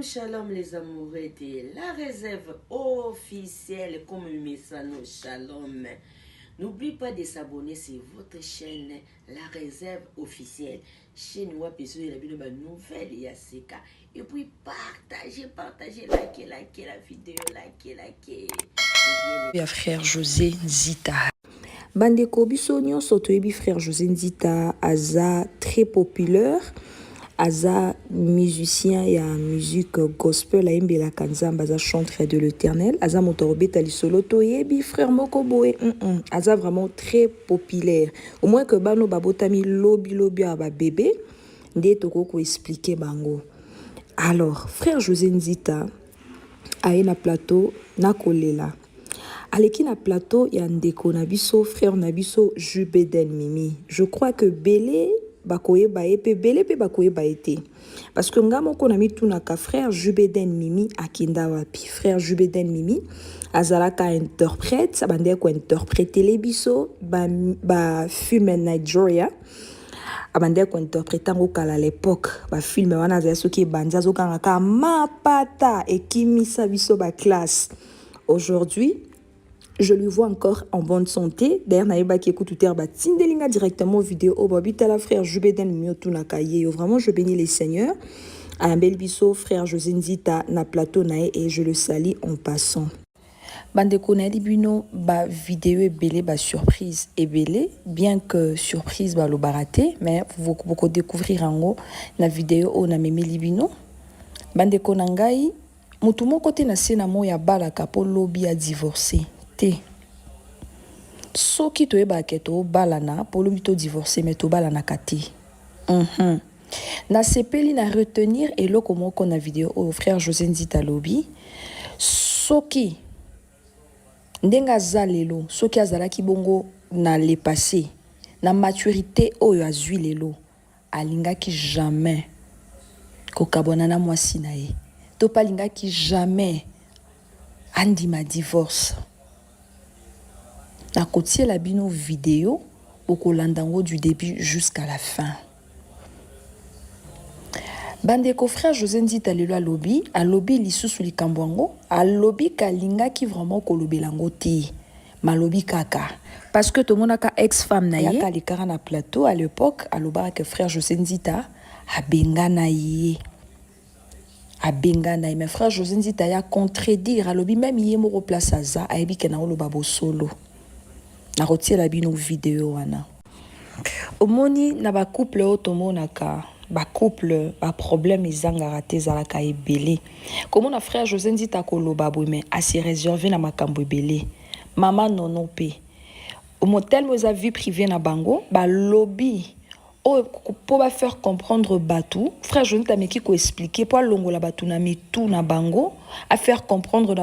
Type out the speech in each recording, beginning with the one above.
Shalom les amoureux de la réserve officielle comme Messano Shalom. N'oublie pas de s'abonner sur votre chaîne La Réserve officielle. Chaîne où il y a une nouvelle Yaseka. Et puis partagez, likez la vidéo, likez. Ya frère José Nzita. Bandeko biso nyonso toyebi frère José Nzita aza très populaire. Aza musicien ya musique gospel aimbela kanzamba aza chanteur de l'Éternel. Aza motorobeta lisolo toyebi frère moko boye. Aza vraiment très populaire. Au moins que bano babotami lobi a ba bébé nde toko expliquer bango. Alors frère José Nzita aye na plateau na kolela. Aleki na plateau ya ndeko na biso frère na biso Jubeden Mimi. Je crois que Belé bakoye bae pe Belé pe bakoye bae te. Parce que nga moko na mitunaka frère Jubeden Mimi akinda wapi. Frère Jubeden Mimi azalaka interprète, sa bande ko interpréter les biso ba film Nigeria. Abande ko interpréter ngo kala à l'époque ba film wana za soki banza zo kanga ka mapata ekimisa biso ba classe. Aujourd'hui je lui vois encore en bonne santé. D'ailleurs, naïba qui écoute tout herbe tindelinga directement vidéo au babita la frère Jubeden Miotu Nakaye. Vraiment, je bénis les seigneurs. À un bel biseau, frère José Nzita na plateau nae et je le salue en passant. Bandeko na libino ba vidéo et belé ba surprise et belé, bien que surprise ba lo baraté, mais vous pouvez découvrir en haut la vidéo au na memi libino. Bandeko na ngai mutu moko te na sena mo ya balaka po lobi a divorcé. Soki to eba keto balana polomi to divorcé mais to balana kati. Na sepeli na retenir eloko moko na vidéo au frère José Nzita lobi. Soki ndenga zalelo, soki azalaki bongo na le passé, na maturité oyo azui lelo, alingaki jamais kokabona na mwasi na ye. To palingaki jamais andi ma divorce. Na kotie la bino vidéo au kolandango du début jusqu'à la fin. Bandeko frère José Nzita lelo alobi lisusu likambwango, alobi kalinga ki vraiment kolobelango te. Malobi kaka. Parce que tout le monde a ex-femme na ye, kalikara na plateau à l'époque, aloba que frère José Nzita abenga na ye. Abenga na ye. Mais frère José Nzita ya contredire, alobi même ye moko place aza, ayebi ke na oloba bo solo. Na rotier la bino vidéo wana. Omoni na ba couple otomonaka, ba couple ba problème izanga raté zalaka ebele. Comment na frère José Nzita koloba mais a se réserver na makambo ebele. Mama nono pe. Au motel mo za vie privée na bango, ba lobby pour ba faire comprendre batu, frère José Nzita meki ko expliquer pour longola batu na mitu na bango, à faire comprendre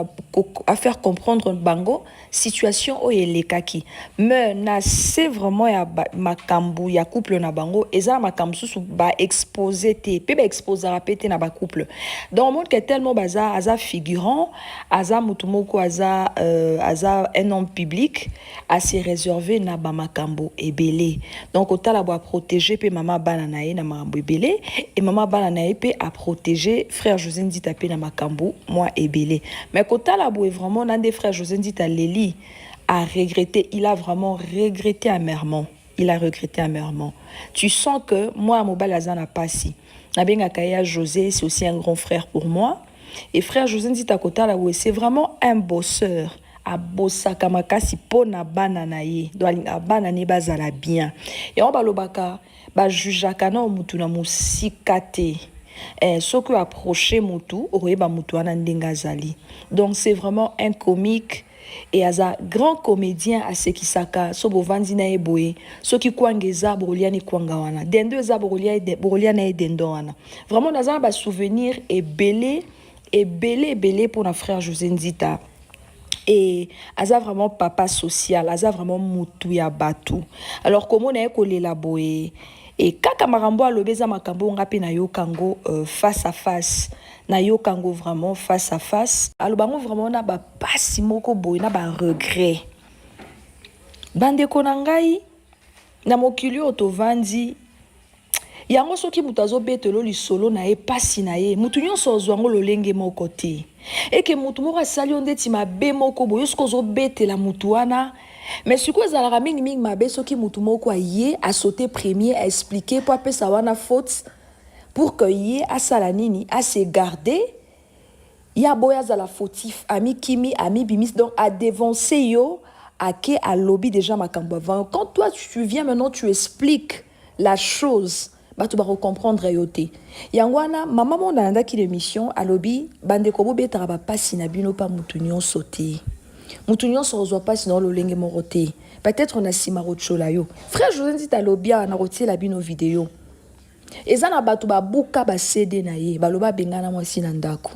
bango situation o elekaki. Mais na c'est vraiment ya makambu ya couple na bango, eza makambu susu ba exposer te, pe ba exposer rapete na ba couple. Donc monde que tellement baza aza figurant, aza mutumoko aza un homme public, a se réserver na ba makambu ebele. Donc otala bo protéger pe mama bana na ye na makambu ebele et mama bana na ye pe a protéger frère José Nzita pe na makambu moi ebele. Mais kotala bo vraiment nan des frères José Nzita leli a regretté, il a vraiment regretté amèrement. Il a regretté amèrement. Tu sens que moi Mobalaza n'a pas si. Nabenga Kaya José, c'est aussi un grand frère pour moi. Et frère José Nzita kotala bo c'est vraiment un bosseur. A bossa kamakasi pona banana ye do alinga banane bazala bien et on balobaka ba jujaka na mutu na musikate ce que approcher mutu oyeba mutu ana ndenga zali. Donc c'est vraiment un comique et aza grand comédien à ce qui saka so bovandi na eboye so ki kwangeza boroliani kwanga wana dendo eza boroliana e dendo wana vraiment naza ba souvenir et belé pour na frère José Nzita. Et aza vraiment papa social, aza vraiment mutu ya batu. Alors comment on a kolela boye et kaka marambo alobeza makambo ngapi na yo kango face à face. Na yo kango vraiment face à face. Alobango vraiment na ba pasi moko boye na ba regret. Bande konangai na mokili otovandi yango soki mutu azobetelo lisolo na ye pasi na ye mutu nyonso ozwango lolenge moko te eke mutu moko asali yo ndeti mabe moko boye soki ozobetela mutu wana mais sikoyo ezalaka mingi mabe soki mutu moko aye asaute premier aexplike po apesa wana faute pour que ye asala nini asegarde ya boya azala fautif ami kimi ami bimis donc a dévancé yo ake a lobby déjà makambo avant quand toi tu viens maintenant tu expliques la chose tu vas comprendre yote yangwana mama monda ndaki l'émission a lobby bande ko bobetara ba pasi na bino pa mutu nyonso te mutu nyonso ozwa pasi na lolenge morote peut-être on a simaro chola yo frère José Nzita lobia na rotie la bino vidéo ezana batu ba buka ba CD na ye baloba bengana mwasi na ndako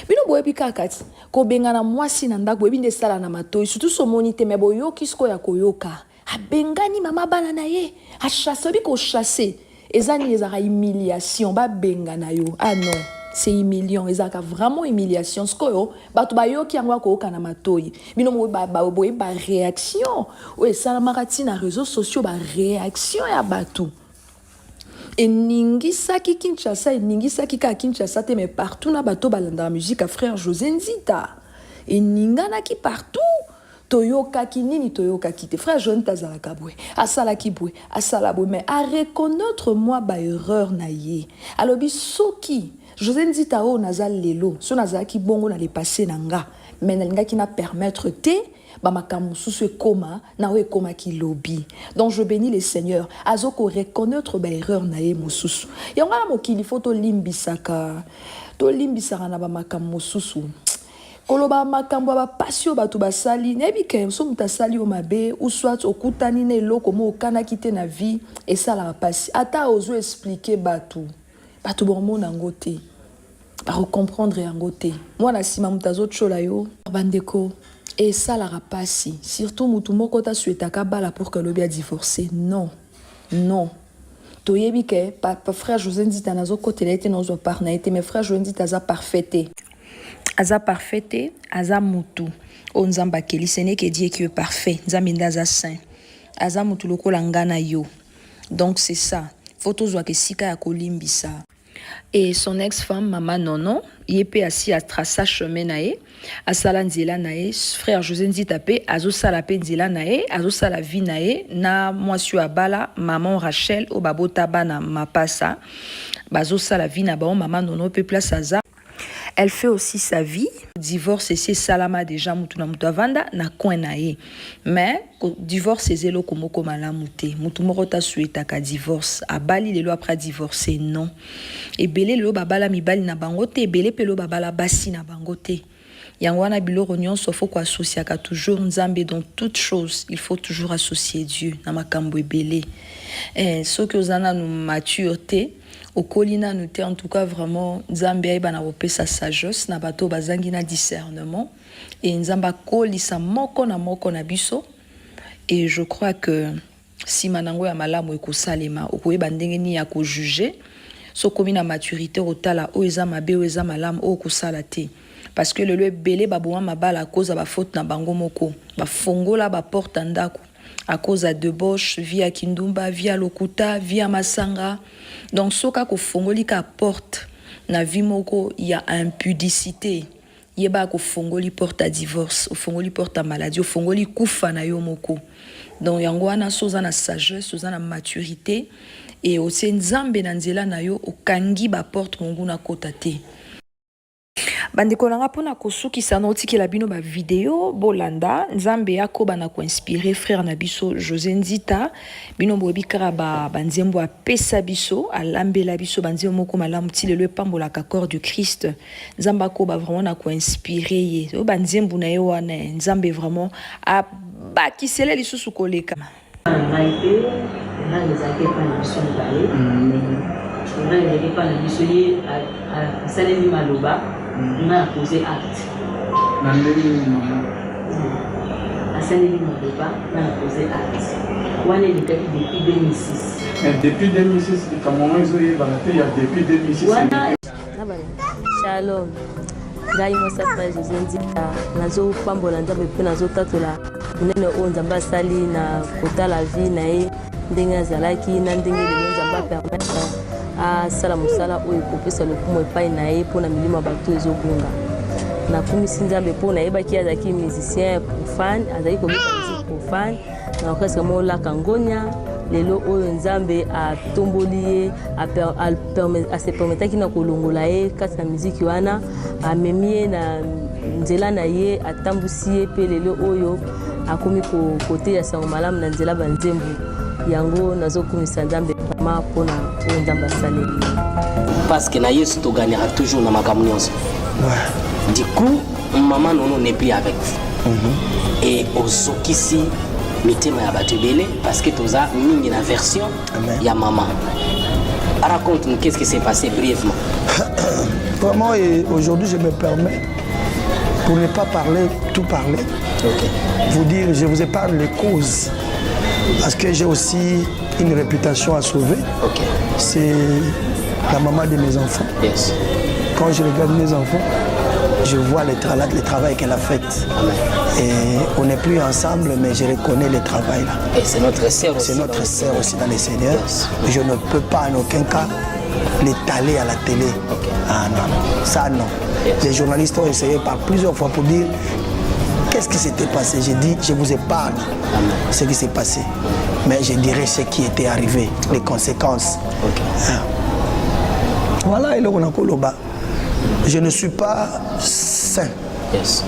bino boyebi kakati ko bengana mwasi na ndako boyebi nde sala na matoi surtout so monite me boyoki sko ya koyoka abengani mama bana na ye a chasser bi ko chasser ezani ezaka humiliation ba bengana yo ah non c'est humiliant ezaka vraiment humiliation sko yo batu ba yoki yango ko yoka na matoi bino boyebi ba réaction o sala makati na réseaux sociaux ba réaction ya batu eningisaki Kinshasa eningisaki ka Kinshasa te mais partout na bato balanda la musique à frère José Nzita eninganaki partout toyokaki nini toyokaki te frère José Nzita azalaka boye asalaki boye asala boye mais a reconnaître moi ba erreur na ye alobi soki José Nzita o nazal lelo so nazalaki bongo na le passé nanga mais nalingaki na permettre te bamakambo susu ekoma na o ekoma ki lobby donc je bénis le Seigneur azoko reconnaître ba erreur na ye mususu yango na mokili faut to limbisaka na bamakambo susu koloba makambo ba pasio batu basali nebi ke so mutasali o mabe ou soit okutani na eloko mo okana kite na vie et ça la pasi ata ozo expliquer batu bon na ngote ba comprendre yango te moi na sima mutazo chola yo bandeko. Et ça la rapasi. Surtout mutu moko ta suetaka bala pour que l'obi a divorcé. Non. Toyebi ke frère José Nzita nazo kote la été nazo parna été mais frère José Nzita aza parfaité. Aza mutu. O nzamba keli ce n'est que Dieu qui est parfait. Nzambe ndaza saint. Aza mutu lokola ngana yo. Donc c'est ça. Faut tozwa ke sika ya kolimbisa. Et son ex-femme, Maman Nono, il est assis à tracer chemin nae, à Salanzila nae, frère José Nzita pe, azo salape nzila nae, azo sala vie nae, na moisio abala, maman Rachel, au babota bana mapasa, bazo sala vie na ba Maman Nono pe place aza. Elle fait aussi sa vie. Divorce c'est salama déjà mutu na mutu avanda na coin nae. Mais divorce c'est zelo komoko malamu te. Mutu moko ta sueta ka divorce. Abali lelo après divorcer non. Et belé lelo babala mibali na bango te, belé pelo babala basi na bango te. Yangwana biloro nyonso faut ko associer ka toujours nzambe dans toute chose, il faut toujours associer Dieu na makambo ebele. Ce que ozana nous maturité au colina nous en tout cas vraiment nzambe aiba na sa sagesse na bato bazangi na discernement et nzamba kolisa moko na biso et je crois que si manango ya malamu ekosalema okoyeba ndenge ni ya ko juger so komi na maturité otala o eza mabe o eza malamu o kosala te parce que le belé baboma mabala à cause ba faute na bango moko ba fongola ba porte ndako à cause de débauche via Kindumba, via Lokuta, via Masanga. Donc, soka ko fongoli ka porte na vie moko, il y a impudicité. Yeba ko fongoli porte à divorce, au fongoli porte à maladie, au fongoli kufa na yo moko. Donc, yangwana soza na sagesse, soza na maturité et aussi nzambe na nzela na yo okangi ba porte mongu na kota te. Bandeko nanga pona kosuki sanoti ki la bino ba vidéo bolanda nzambe yako bana ko inspirer frère na biso José Nzita bino bobi kara ba banzembo apesa biso alambela biso banzembo moko malamu ti le pambola ka corps du Christ nzamba ko ba vraiment na ko inspirer ye o banzembo na yo wana nzambe vraiment a ba kisele lisusu koleka ngaite na ngezake pa na biso balé na ngezake pa na biso ye a salemi maloba na posé acte. À Saint-Denis-Maloba, on a posé acte. On est depuis 2006. Depuis 2006, comment ils ont évalué depuis 2006. Shalom. Ngai mosa frère José Nzita nazo pambola nzambe pe nazo tatola munene o nzamba sali na kota la vie na ye ndenge azalaki na ndenge le nzamba permettre asala mosala oyo ekopesa lokumu epai na ye mpona milimo bato ezobunga. Nakumisi Nzambe mpo nayebaki azalaki musicien profane, azalaki kobeta musique profane na orchestre mo Laka Ngonia. Lelo oyo Nzambe atomboli ye, ase permetaki na kolongola ye kati na muziki wana, amemi ye na nzela na ye, atambusi ye mpe lelo oyo akomi kote ya sango malamu na nzela banzembo. Yango nazokumisa Nzambe vraiment mpona oyo Nzambe asaleli. Parce que na Yesu to gagnera toujours na makambo nyonso. Du coup, maman Nono n'est plus avec vous. Et ozokisi mitema ya bato ebele parce que toza mingi na version ya maman. Raconte-nous qu'est-ce qui s'est passé brièvement. Vraiment, aujourd'hui je me permets, pour ne pas tout parler, vous dire, je vous épargne les causes. Parce que j'ai aussi une réputation à sauver. C'est la maman de mes enfants. Yes. Quand je regarde mes enfants, je vois le travail qu'elle a fait. Et on n'est plus ensemble, mais je reconnais le travail là. Et c'est notre sœur aussi. C'est notre sœur aussi dans le Seigneur. Yes. Je ne peux pas en aucun cas l'étaler à la télé. Ah non, ça non. Yes. Les journalistes ont essayé par plusieurs fois pour dire qu'est-ce qui s'était passé. J'ai dit, je vous épargne ce qui s'est passé. Mais je dirais ce qui était arrivé, les conséquences. Voilà, et là on a Koloba. Je ne suis pas saint. Yes.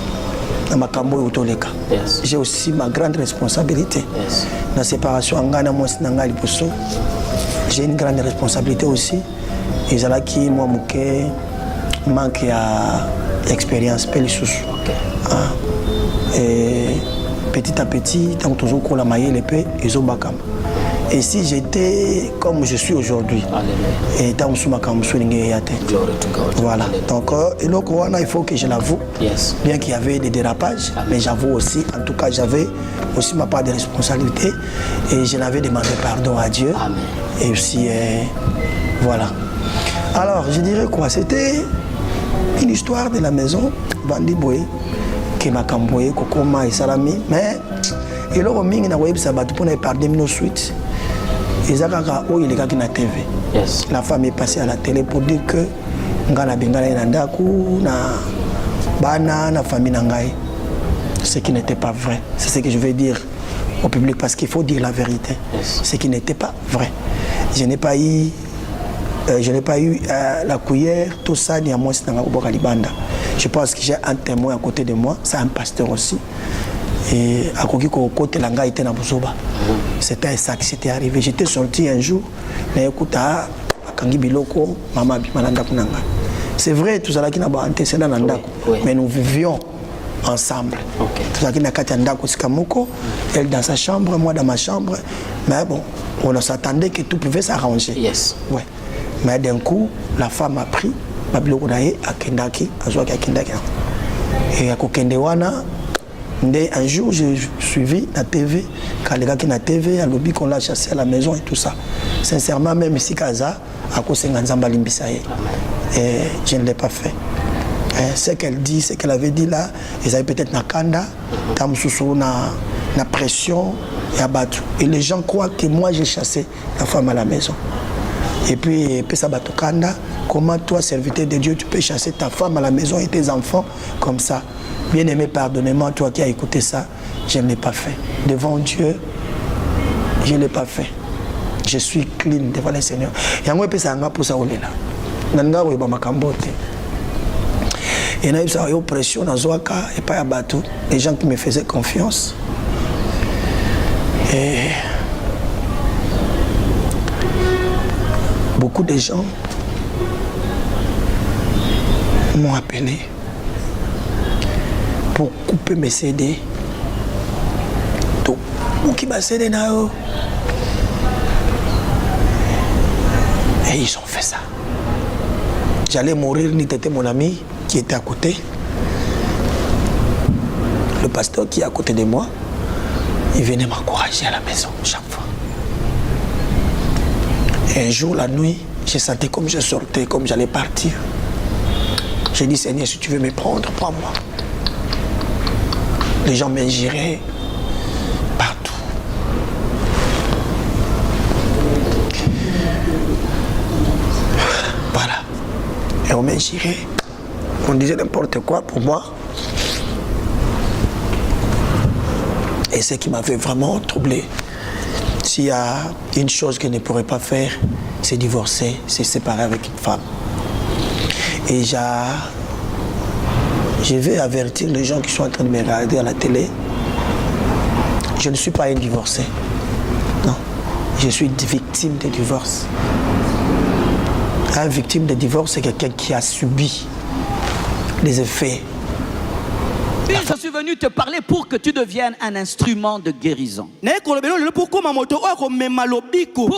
Dans ma cambo utoleka. Yes. J'ai aussi ma grande responsabilité. Yes. Dans la séparation angana moi sinangali poso. J'ai une grande responsabilité aussi. Et là qui moi mouké manque à expérience pelisous. Et petit à petit, tant que toujours qu'on la maille l'épée, ils ont bakam. Et si j'étais comme je suis aujourd'hui, et tant que voilà. Donc, il faut que je l'avoue, bien qu'il y avait des dérapages, mais j'avoue aussi, en tout cas, j'avais aussi ma part de responsabilité et je l'avais demandé pardon à Dieu. Amen. Et aussi, voilà. Alors, je dirais quoi? C'était une histoire de la maison, Bandi Boy, qui m'a camboyé, Kokoma et Salami, mais il a mis une web sabat pour ne pas nos suites. Il y a na TV. Yes. La femme est passée à la télé pour dire que ngana bengala nandaku na bana na famille nangai. Ce qui n'était pas vrai. C'est ce que je vais dire au public parce qu'il faut dire la vérité. Yes. Ce qui n'était pas vrai. Je n'ai pas eu la cuillère, tout ça, ni à moi, c'est dans la banda. Je pense que j'ai un témoin à côté de moi, c'est un pasteur aussi. Et à côté de l'anga était dans Bozoba. C'était ça qui s'était arrivé. J'étais sorti un jour, mais écoute, Kangi Biloko, maman Bimalanda Kunanga. C'est vrai, tout ça qui n'a pas antécédent dans Ndako, mais nous vivions ensemble. Tout ça qui n'a qu'à Ndako Sikamoko, elle dans sa chambre, moi dans ma chambre. Mais bon, on s'attendait que tout pouvait s'arranger. Yes. Ouais. Mais d'un coup, la femme a pris Babiloko Naye à Kendaki, à Zouaki à Kendaki. Et à Kokendewana, un jour, j'ai suivi la TV, quand les gars qui na TV, à l'objet qu'on l'a chassé à la maison et tout ça. Sincèrement, même ici, Kaza, à cause de Nzamba Limbisaye. Et je ne l'ai pas fait. Ce qu'elle dit, ce qu'elle avait dit là, ils avaient peut-être Nakanda, Tamsousou, na pression, et abattu. Et les gens croient que moi, j'ai chassé la femme à la maison. Et puis, Pesabatu Kanda, comment toi, serviteur de Dieu, tu peux chasser ta femme à la maison et tes enfants comme ça? Bien-aimé, pardonnez-moi, toi qui as écouté ça, je ne l'ai pas fait. Devant Dieu, je ne l'ai pas fait. Je suis clean devant le Seigneur. Et il y a une oppression dans Zouaka et pas à Batou. Les gens qui me faisaient confiance. Et beaucoup de gens m'ont appelé pour couper mes CD. Donc, qui m'a cédé là-haut. Et ils ont fait ça. J'allais mourir, ni t'étais mon ami qui était à côté. Le pasteur qui est à côté de moi, il venait m'encourager à la maison chaque fois. Et un jour, la nuit, j'ai senti comme je sortais, comme j'allais partir. J'ai dit, Seigneur, si tu veux me prendre, prends-moi. Les gens m'ingiraient partout. dormais, j'irais. On disait n'importe quoi pour moi. Et ce qui m'avait vraiment troublé, s'il y a une chose que je ne pourrais pas faire, c'est divorcer, c'est séparer avec une femme. Et je vais avertir les gens qui sont en train de me regarder à la télé. Je ne suis pas un divorcé. Non, je suis une victime de divorce. Un victime de divorce, c'est quelqu'un qui a subi les effets. Je suis venu te parler pour que tu deviennes un instrument de guérison. Pour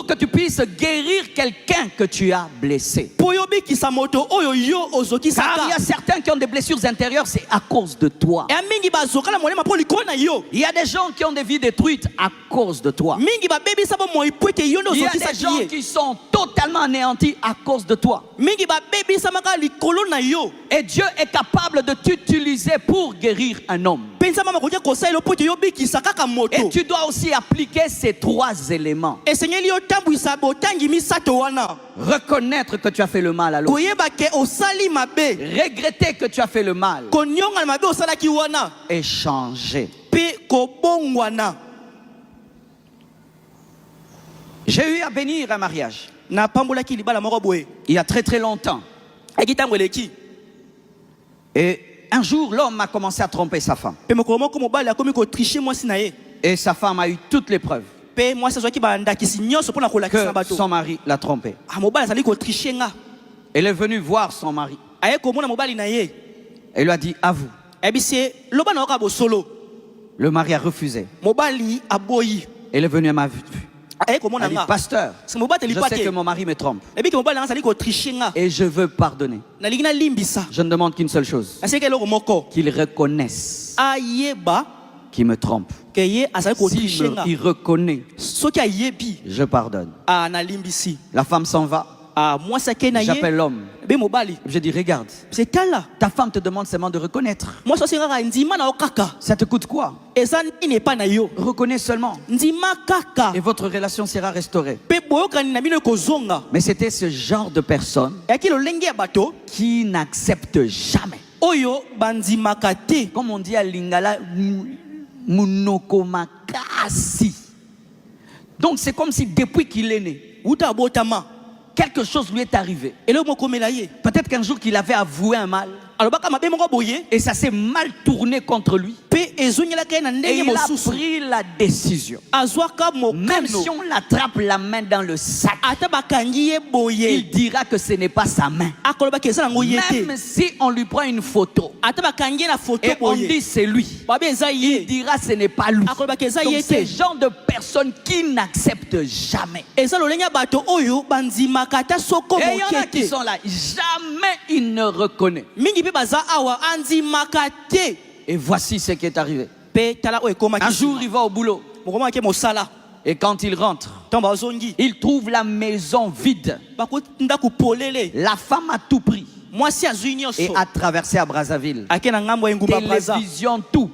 que tu puisses guérir quelqu'un que tu as blessé. Car il y a certains qui ont des blessures intérieures, c'est à cause de toi. Il y a des gens qui ont des vies détruites à cause de toi. Il y a des gens qui sont totalement anéantis à cause de toi. Et Dieu est capable de t'utiliser pour guérir un homme. Et tu dois aussi appliquer ces 3 éléments. Reconnaître que tu as fait le mal à l'autre. Regretter que tu as fait le mal. Et changer. J'ai eu à bénir un mariage. Il y a très très longtemps. Et un jour, l'homme a commencé à tromper sa femme. Et sa femme a eu toutes les preuves que son mari l'a trompé. Elle est venue voir son mari. Elle lui a dit, avoue. Le mari a refusé. Elle est venue à ma vue. Elle dit, pasteur, je sais que mon mari me trompe et je veux pardonner. Je ne demande qu'une seule chose, qu'il reconnaisse qu'il me trompe. S'il reconnaît, je pardonne. La femme s'en va. J'appelle l'homme. Je dis, regarde, ta femme te demande seulement de reconnaître. Ça te coûte quoi? Reconnais seulement et votre relation sera restaurée. Mais c'était ce genre de personne qui n'accepte jamais. Comme on dit à Lingala, munokomakasi. Donc c'est comme si depuis qu'il est né, quelque chose lui est arrivé. Peut-être qu'un jour qu'il avait avoué un mal. Et ça s'est mal tourné contre lui. Et il a pris la décision. Même si on l'attrape la main dans le sac, il dira que ce n'est pas sa main. Même si on lui prend une photo et on dit c'est lui, il dira ce n'est pas lui. Donc c'est le genre de personne qui n'accepte jamais. Et il y en a qui sont là, jamais il ne reconnaît. Et voici ce qui est arrivé. Un jour, il va au boulot. Et quand il rentre, il trouve la maison vide. La femme a tout pris et a traversé à Brazzaville. Télévision, tout.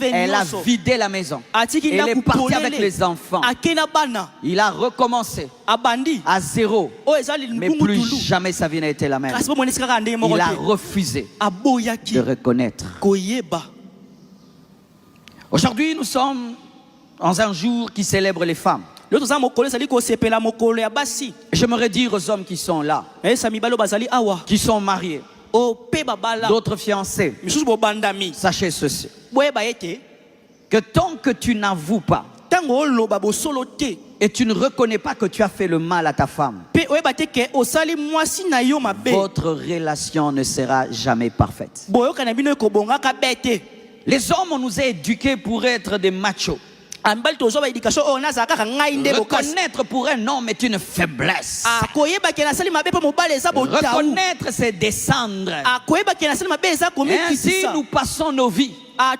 Elle a vidé la maison. Elle est partie avec les enfants. Il a recommencé à zéro. Mais plus jamais sa vie n'a été la même. Il a refusé de reconnaître. Aujourd'hui, nous sommes dans un jour qui célèbre les femmes. J'aimerais dire aux hommes qui sont là, qui sont mariés, d'autres fiancés, sachez ceci, que tant que tu n'avoues pas et tu ne reconnais pas que tu as fait le mal à ta femme, votre relation ne sera jamais parfaite. Les hommes, on nous a éduqués pour être des machos. Reconnaître pour un homme est une faiblesse. Reconnaître, c'est descendre. Et ainsi, nous passons nos vies en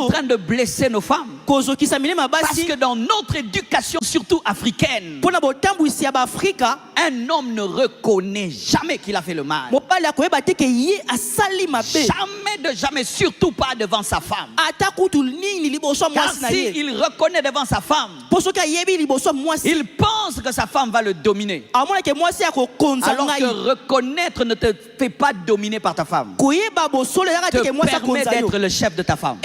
train de blesser nos femmes. Parce que dans notre éducation, surtout africaine, un homme ne reconnaît jamais qu'il a fait le mal. Jamais de jamais, surtout pas devant sa femme. Car s'il reconnaît devant sa femme, il pense pense que sa femme va le dominer. Alors que reconnaître ne te fait pas dominer par ta femme. Te permet d'être le chef de ta femme.